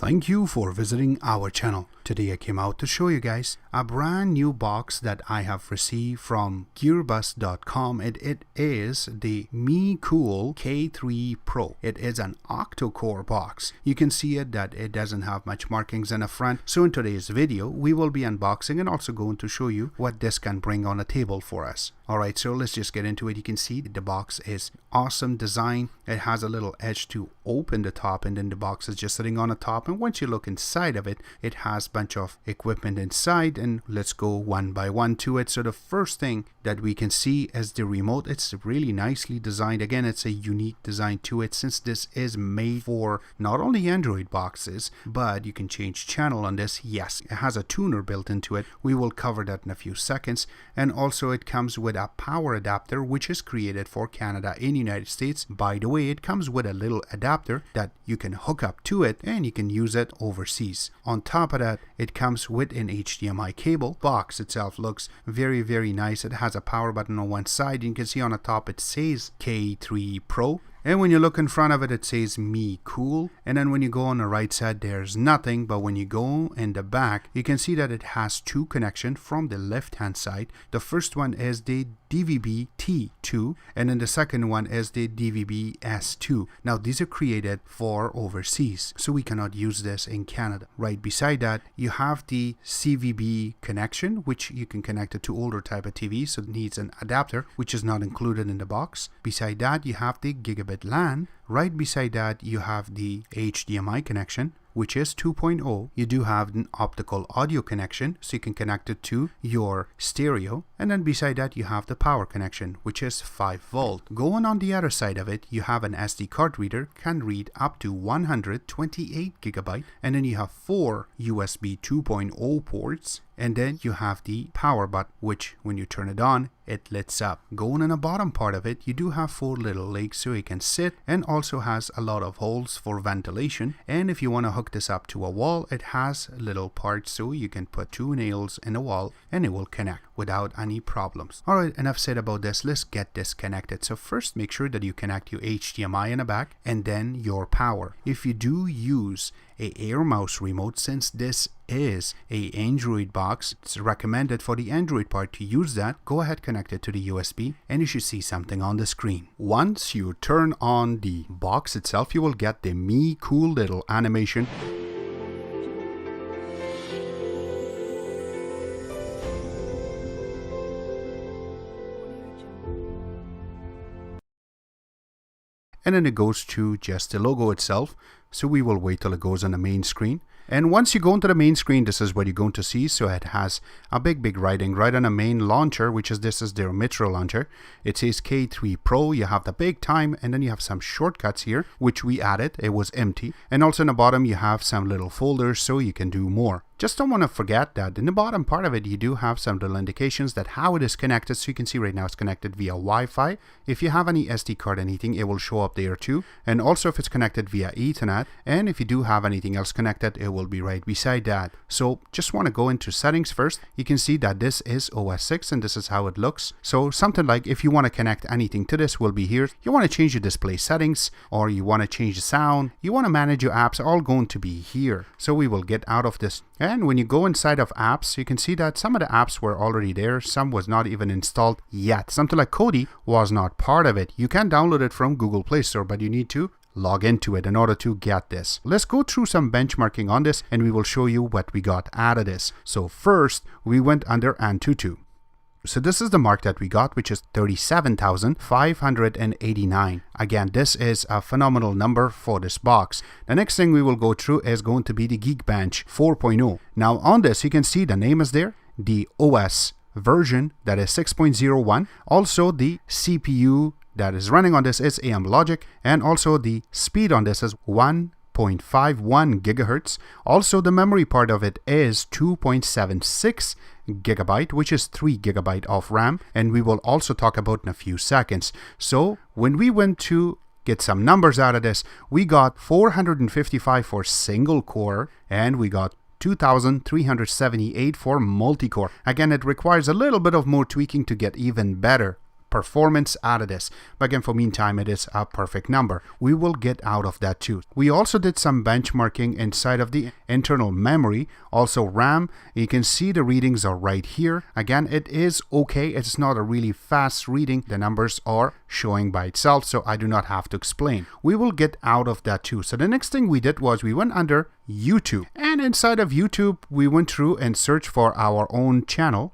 Thank you for visiting our channel. Today I came out to show you guys a brand new box that I have received from gearbus.com. It is the MeCool KIII Pro. It is an Octa Core box. You can see it that it doesn't have much markings in the front. So in today's video we will be unboxing and also going to show you what this can bring on a table for us. Alright, so let's just get into it. You can see the box is awesome design. It has a little edge to open the top, and then the box is just sitting on the top, and once you look inside of it, it has a bunch of equipment inside, and let's go one by one to it. So the first thing that we can see is the remote. It's really nicely designed. Again, it's a unique design to it, since this is made for not only Android boxes, but you can change channel on this. Yes, it has a tuner built into it. We will cover that in a few seconds. And also it comes with a power adapter, which is created for Canada and United States. By the way, it comes with a little adapter that you can hook up to it and you can use it overseas. On top of that, it comes with an HDMI cable. Box itself looks very nice. It has a power button on one side. You can see on the top it says KIII Pro. And when you look in front of it, it says MeCool. And then when you go on the right side, there's nothing. But when you go in the back, you can see that it has two connections from the left hand side. The first one is the DVB-T2, and then the second one is the DVB-S2. Now these are created for overseas, so we cannot use this in Canada. Right beside that, you have the CVB connection, which you can connect it to older type of TV, so it needs an adapter, which is not included in the box. Beside that, you have the gigabit LAN. Right beside that, you have the HDMI connection, which is 2.0. You do have an optical audio connection, so you can connect it to your stereo. And then beside that, you have the power connection, which is 5 volt. Going on the other side of it, you have an SD card reader, can read up to 128 gigabyte. And then you have 4 USB 2.0 ports. And then you have the power button, which when you turn it on, it lights up. Going in the bottom part of it, you do have 4 little legs so you can sit, and also has a lot of holes for ventilation. And if you want to hook this up to a wall, it has little parts so you can put 2 nails in the wall and it will connect without any problems. Alright, enough said about this. Let's get this connected. So first, make sure that you connect your HDMI in the back and then your power. If you do use a Air Mouse remote, since this is a Android box, it's recommended for the Android part to use that. Go ahead, connect it to the USB, and you should see something on the screen. Once you turn on the box itself, you will get the MeCool little animation. And then it goes to just the logo itself. So we will wait till it goes on the main screen. And once you go into the main screen, this is what you're going to see. So it has a big writing right on the main launcher, which is this is their Metro launcher. It says KIII Pro. You have the big time, and then you have some shortcuts here, which we added. It was empty. And also in the bottom, you have some little folders so you can do more. Just don't want to forget that in the bottom part of it, you do have some little indications that how it is connected. So you can see right now it's connected via Wi-Fi. If you have any SD card, anything, it will show up there too. And also if it's connected via Ethernet, and if you do have anything else connected, it will be right beside that. So just want to go into settings first. You can see that this is OS 6 and this is how it looks. So something like if you want to connect anything to this will be here. You want to change your display settings, or you want to change the sound, you want to manage your apps, all going to be here. So we will get out of this. And when you go inside of apps, you can see that some of the apps were already there. Some was not even installed yet. Something like Kodi was not part of it. You can download it from Google Play Store, but you need to log into it in order to get this. Let's go through some benchmarking on this and we will show you what we got out of this. So first, we went under Antutu. So this is the mark that we got, which is 37,589. Again, this is a phenomenal number for this box. The next thing we will go through is going to be the Geekbench 4.0. Now on this, you can see the name is there, the OS version that is 6.01. Also the CPU that is running on this is Amlogic, and also the speed on this is 1.51 gigahertz. Also the memory part of it is 2.76 gigabyte, which is 3 gigabyte of RAM, and we will also talk about in a few seconds. So when we went to get some numbers out of this, we got 455 for single core, and we got 2,378 for multi-core. Again, it requires a little bit of more tweaking to get even better performance out of this. But again, for meantime, it is a perfect number. We will get out of that too. We also did some benchmarking inside of the internal memory, also RAM. You can see the readings are right here. Again, it is okay. It's not a really fast reading. The numbers are showing by itself, so I do not have to explain. We will get out of that too. So the next thing we did was we went under YouTube, and inside of YouTube we went through and searched for our own channel.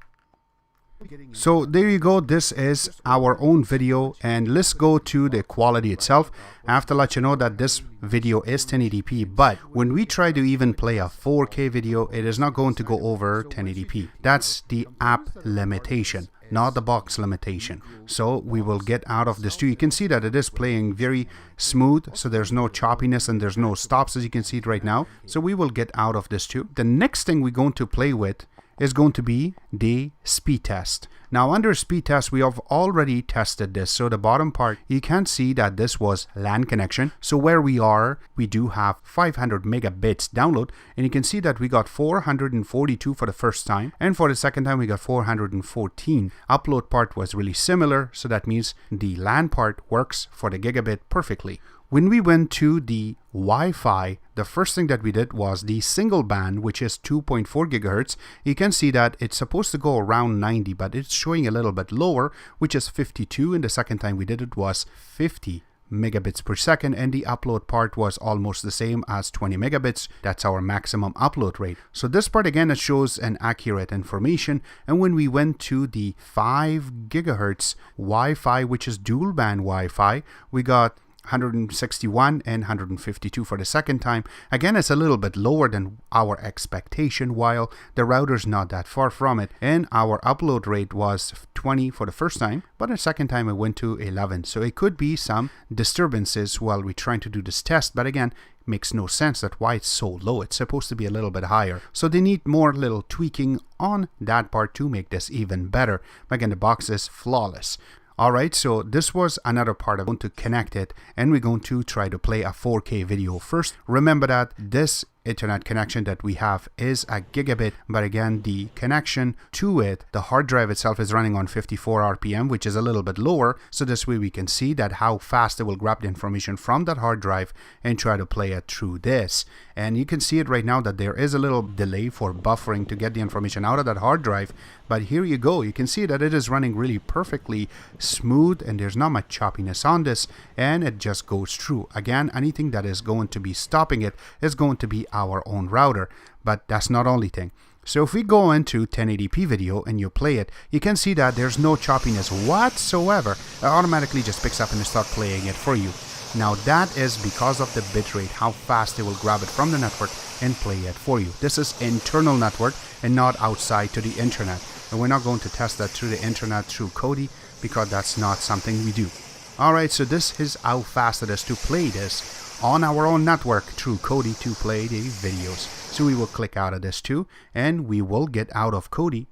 So there you go, this is our own video, and let's go to the quality itself. I have to let you know that this video is 1080p, but when we try to even play a 4K video, it is not going to go over 1080p. That's the app limitation, not the box limitation. So we will get out of this too. You can see that it is playing very smooth, so there's no choppiness and there's no stops, as you can see it right now. So we will get out of this too. The next thing we're going to play with is going to be the speed test. Now under speed test, we have already tested this. So the bottom part, you can see that this was LAN connection. So where we are, we do have 500 megabits download, and you can see that we got 442 for the first time, and for the second time we got 414. Upload part was really similar, so that means the LAN part works for the gigabit perfectly. When we went to the Wi-Fi, the first thing that we did was the single band, which is 2.4 gigahertz. You can see that it's supposed to go around 90, but it's showing a little bit lower, which is 52. And the second time we did it was 50 megabits per second, and the upload part was almost the same as 20 megabits. That's our maximum upload rate. So this part again, it shows an accurate information. And when we went to the 5 gigahertz Wi-Fi, which is dual band Wi-Fi, we got 161 and 152 for the second time. Again, it's a little bit lower than our expectation, while the router's not that far from it. And our upload rate was 20 for the first time, but the second time it went to 11. So it could be some disturbances while we're trying to do this test, but again, makes no sense that why it's so low. It's supposed to be a little bit higher. So they need more little tweaking on that part to make this even better. But again, the box is flawless. Alright, so this was another part. I'm going to connect it, and we're going to try to play a 4K video first. Remember that this Ethernet connection that we have is a gigabit, but again, the connection to it, the hard drive itself is running on 54 RPM, which is a little bit lower. So this way we can see that how fast it will grab the information from that hard drive and try to play it through this. And you can see it right now that there is a little delay for buffering to get the information out of that hard drive. But here you go, you can see that it is running really perfectly smooth, and there's not much choppiness on this, and it just goes through. Again, anything that is going to be stopping it is going to be our own router, but that's not the only thing. So if we go into 1080p video and you play it, you can see that there's no choppiness whatsoever. It automatically just picks up and starts playing it for you. Now that is because of the bitrate, how fast it will grab it from the network and play it for you. This is internal network and not outside to the internet. And we're not going to test that through the internet through Kodi, because that's not something we do. Alright, so this is how fast it is to play this on our own network through Kodi to play the videos. So we will click out of this too, and we will get out of Kodi.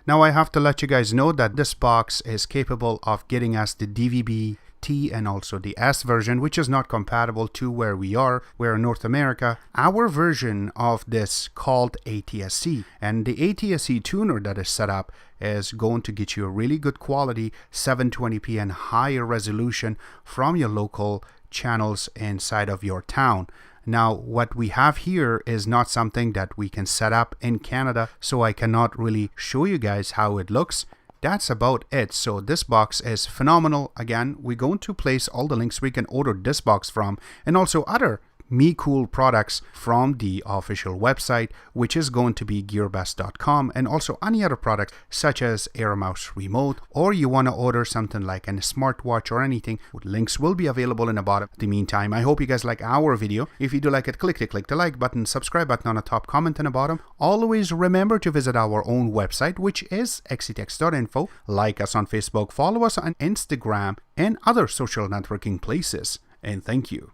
Now I have to let you guys know that this box is capable of getting us the DVB T and also the S version, which is not compatible to where we are. We're in North America. Our version of this called ATSC, and the ATSC tuner that is set up is going to get you a really good quality 720p and higher resolution from your local channels inside of your town. Now what we have here is not something that we can set up in Canada, so I cannot really show you guys how it looks. That's about it. So this box is phenomenal. Again, we're going to place all the links where you can order this box from, and also other MeCool products from the official website, which is going to be gearbest.com, and also any other products such as AirMouse Remote, or you want to order something like a smartwatch or anything, links will be available in the bottom. In the meantime, I hope you guys like our video. If you do like it, click the like button, subscribe button on the top, comment in the bottom. Always remember to visit our own website, which is xctex.info. Like us on Facebook, follow us on Instagram and other social networking places. And thank you.